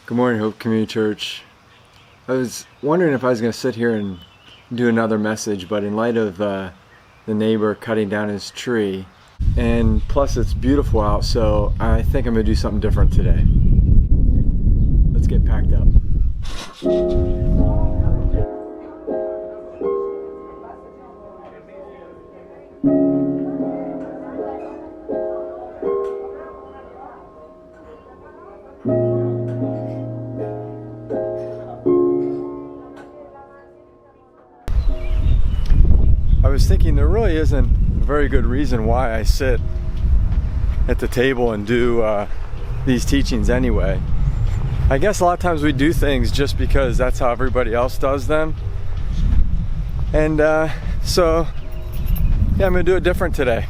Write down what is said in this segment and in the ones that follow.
Good morning, Hope Community Church. I was wondering if I was going to sit here and do another message, but in light of the neighbor cutting down his tree, and plus it's beautiful out, so I think I'm going to do something different today. Let's get packed up. I was thinking there really isn't a very good reason why I sit at the table and do these teachings anyway. I guess a lot of times we do things just because that's how everybody else does them. And so, yeah, I'm going to do it different today.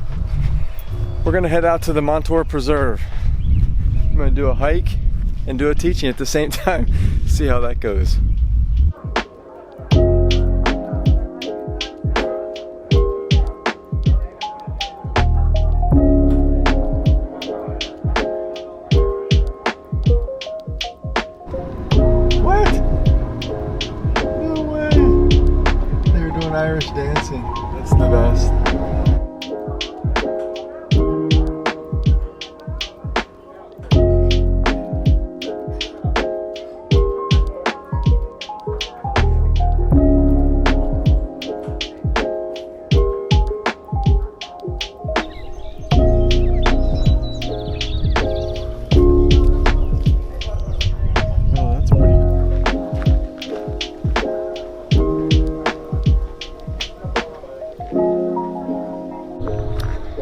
We're going to head out to the Montour Preserve. I'm going to do a hike and do a teaching at the same time. See how that goes. Irish dancing. That's the best.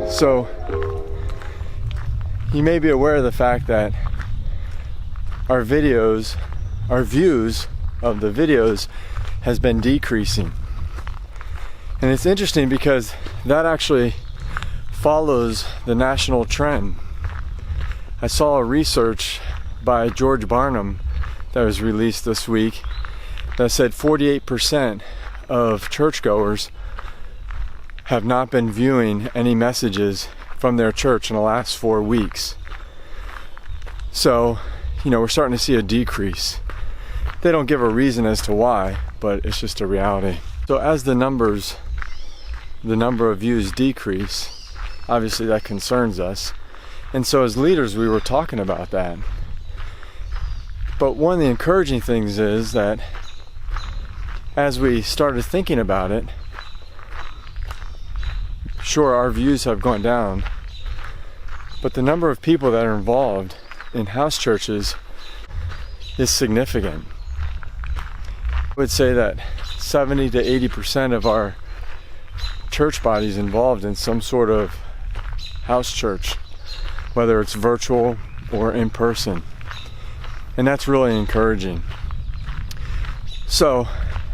So, you may be aware of the fact that our views of the videos has been decreasing. And it's interesting because that actually follows the national trend. I saw a research by George Barnum that was released this week that said 48% of churchgoers have not been viewing any messages from their church in the last 4 weeks. So, we're starting to see a decrease. They don't give a reason as to why, but it's just a reality. So as the number of views decrease, obviously that concerns us. And so as leaders, we were talking about that. But one of the encouraging things is that as we started thinking about it, sure, our views have gone down, but the number of people that are involved in house churches is significant. I would say that 70 to 80% of our church bodies involved in some sort of house church, whether it's virtual or in person. And that's really encouraging. So,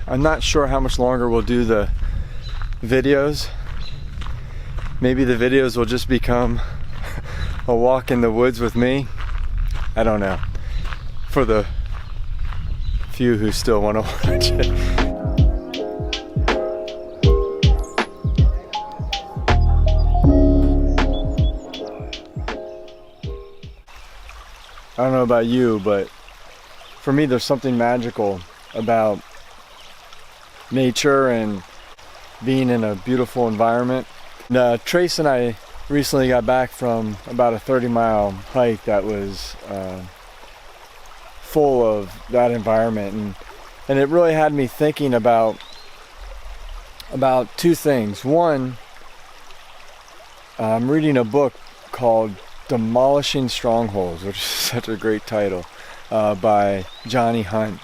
I'm not sure how much longer we'll do the videos. Maybe the videos will just become a walk in the woods with me. I don't know. For the few who still want to watch it. I don't know about you, but for me there's something magical about nature and being in a beautiful environment. Trace and I recently got back from about a 30-mile hike that was full of that environment, and it really had me thinking about two things. One, I'm reading a book called Demolishing Strongholds, which is such a great title, by Johnny Hunt.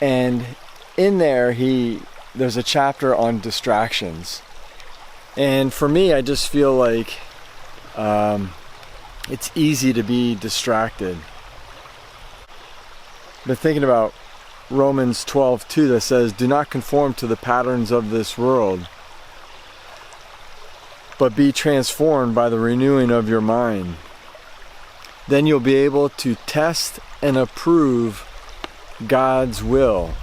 And in there, there's a chapter on distractions. And for me, I just feel like it's easy to be distracted. Been thinking about Romans 12:2 that says, "Do not conform to the patterns of this world, but be transformed by the renewing of your mind. Then you'll be able to test and approve God's will."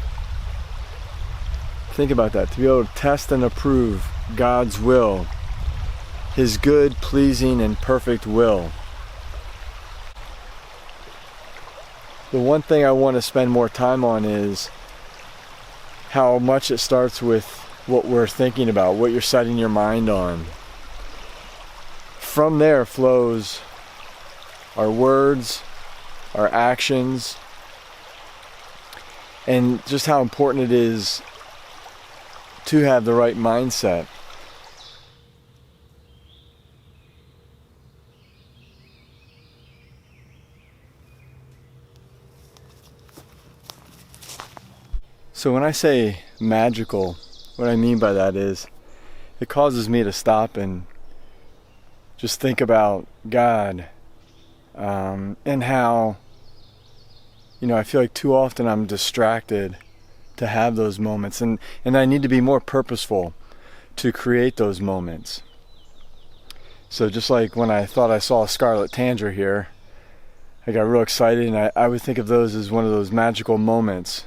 Think about that, to be able to test and approve God's will, His good, pleasing, and perfect will. the one thing I want to spend more time on is how much it starts with what we're thinking about, what you're setting your mind on. From there flows our words, our actions, and just how important it is to have the right mindset. So when I say magical, what I mean by that is it causes me to stop and just think about God, and how, I feel like too often I'm distracted to have those moments, and I need to be more purposeful to create those moments. So just like when I thought I saw a scarlet tanager here, I got real excited, and I would think of those as one of those magical moments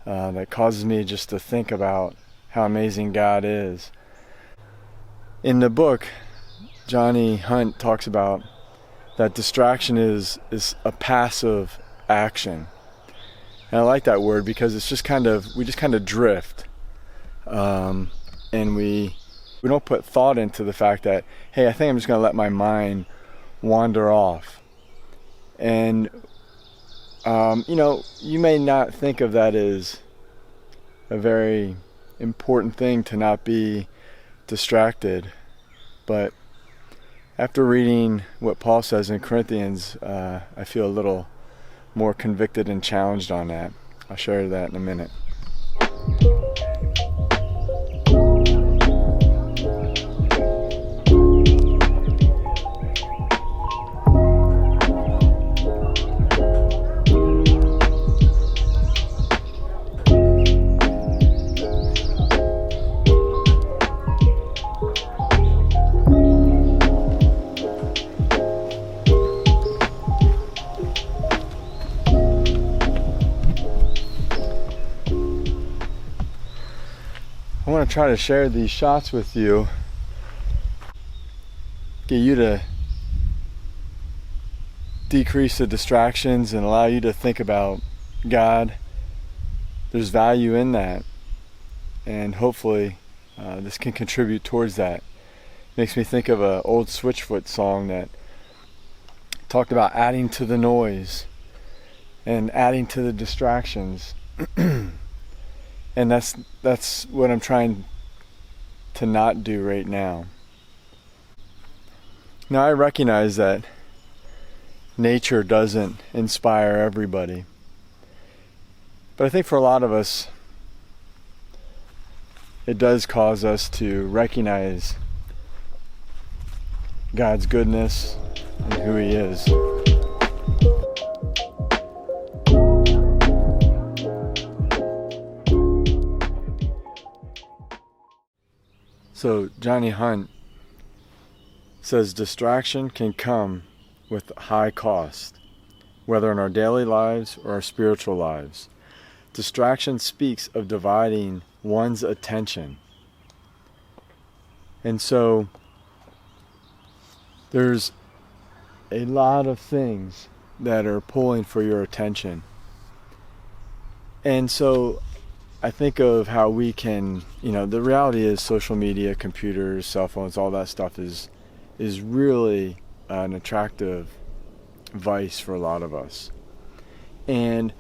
that causes me just to think about how amazing God is. In the book, Johnny Hunt talks about that distraction is a passive action. And I like that word because it's just we just kind of drift. And we don't put thought into the fact that, hey, I think I'm just going to let my mind wander off. And you may not think of that as a very important thing to not be distracted, but after reading what Paul says in Corinthians, I feel a little more convicted and challenged on that. I'll share that in a minute. I want to try to share these shots with you, get you to decrease the distractions and allow you to think about God. There's value in that, and hopefully this can contribute towards that. Makes me think of an old Switchfoot song that talked about adding to the noise and adding to the distractions. And that's what I'm trying to not do right now. Now I recognize that nature doesn't inspire everybody. But I think for a lot of us, it does cause us to recognize God's goodness and who He is. So Johnny Hunt says distraction can come with high cost, whether in our daily lives or our spiritual lives. Distraction speaks of dividing one's attention. And so there's a lot of things that are pulling for your attention. And so I think of how we can, the reality is social media, computers, cell phones, all that stuff is really an attractive vice for a lot of us. And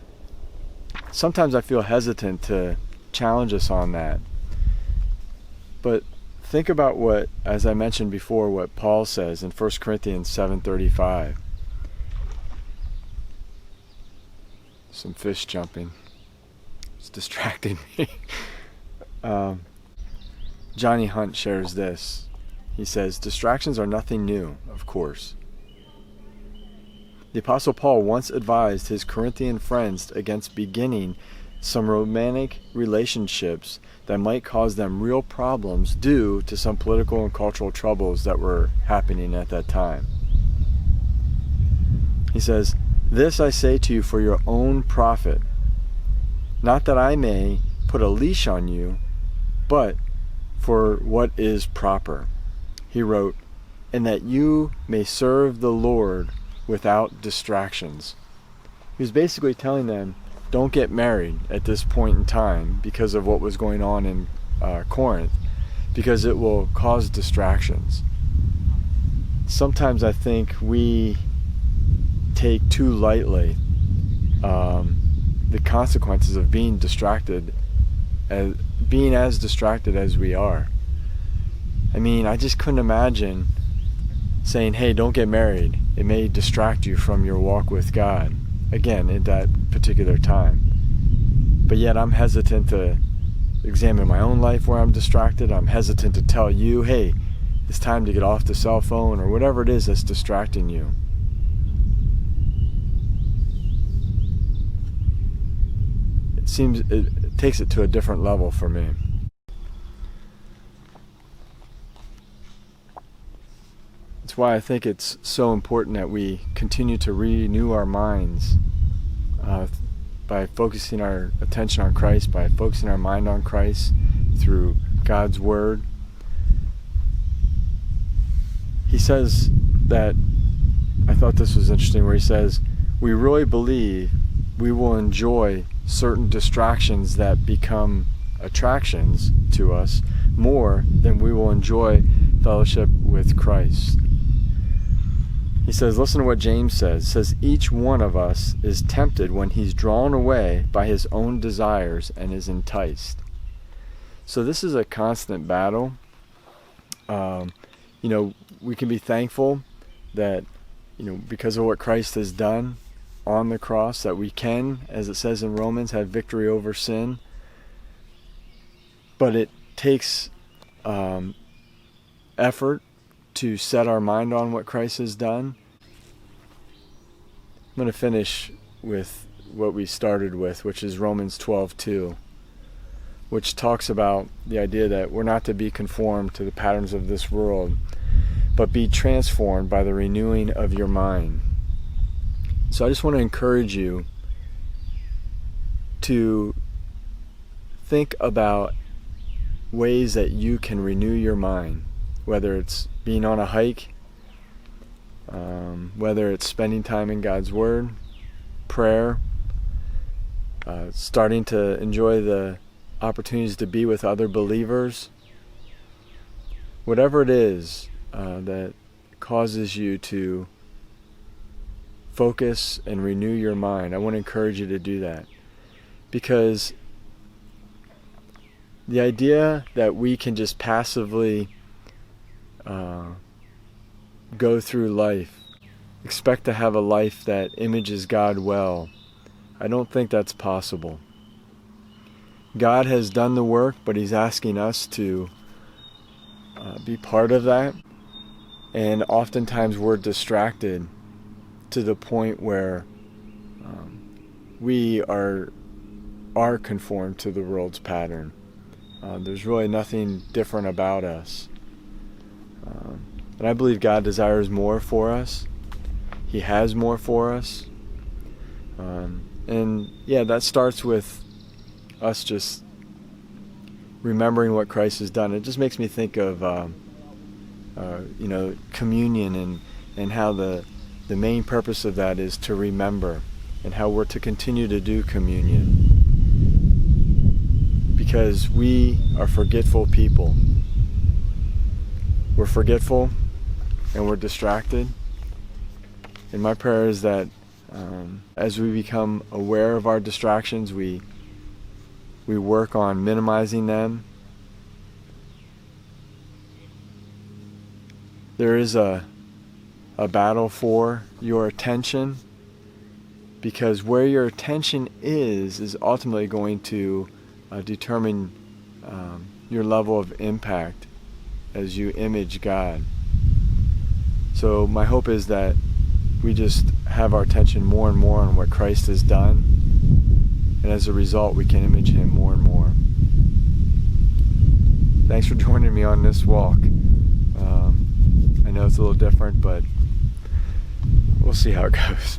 sometimes I feel hesitant to challenge us on that. But think about what, as I mentioned before, what Paul says in 1 Corinthians 7:35. Some fish jumping. It's distracting me. Johnny Hunt shares this. He says, distractions are nothing new, of course. The Apostle Paul once advised his Corinthian friends against beginning some romantic relationships that might cause them real problems due to some political and cultural troubles that were happening at that time. He says, "This I say to you for your own profit, not that I may put a leash on you, but for what is proper." He wrote, "and that you may serve the Lord without distractions." He was basically telling them, don't get married at this point in time because of what was going on in Corinth, because it will cause distractions. Sometimes I think we take too lightly the consequences of being distracted, being as distracted as we are. I mean, I just couldn't imagine saying, hey, don't get married. It may distract you from your walk with God, again, at that particular time. But yet I'm hesitant to examine my own life where I'm distracted. I'm hesitant to tell you, hey, it's time to get off the cell phone, or whatever it is that's distracting you. It takes it to a different level for me. That's why I think it's so important that we continue to renew our minds by focusing our attention on Christ, by focusing our mind on Christ through God's Word. He says that, I thought this was interesting, where he says, we really believe we will enjoy certain distractions that become attractions to us more than we will enjoy fellowship with Christ. He says, listen to what James says. It says, each one of us is tempted when he's drawn away by his own desires and is enticed. So this is a constant battle. We can be thankful that, because of what Christ has done on the cross, that we can, as it says in Romans, have victory over sin. But it takes effort to set our mind on what Christ has done. I'm going to finish with what we started with, which is Romans 12:2, which talks about the idea that we're not to be conformed to the patterns of this world, but be transformed by the renewing of your mind. So I just want to encourage you to think about ways that you can renew your mind, whether it's being on a hike, whether it's spending time in God's Word, prayer, starting to enjoy the opportunities to be with other believers. Whatever it is that causes you to focus and renew your mind, I want to encourage you to do that. Because the idea that we can just passively go through life, expect to have a life that images God well, I don't think that's possible. God has done the work, but He's asking us to be part of that. And oftentimes we're distracted to the point where we are conformed to the world's pattern. There's really nothing different about us. And I believe God desires more for us. He has more for us. And yeah, that starts with us just remembering what Christ has done. It just makes me think of communion and how the main purpose of that is to remember, and how we're to continue to do communion. Because we are forgetful people. We're forgetful and we're distracted. And my prayer is that as we become aware of our distractions, we work on minimizing them. There is a battle for your attention, because where your attention is ultimately going to determine your level of impact as you image God. So my hope is that we just have our attention more and more on what Christ has done, and as a result we can image Him more and more. Thanks for joining me on this walk. I know it's a little different, but we'll see how it goes.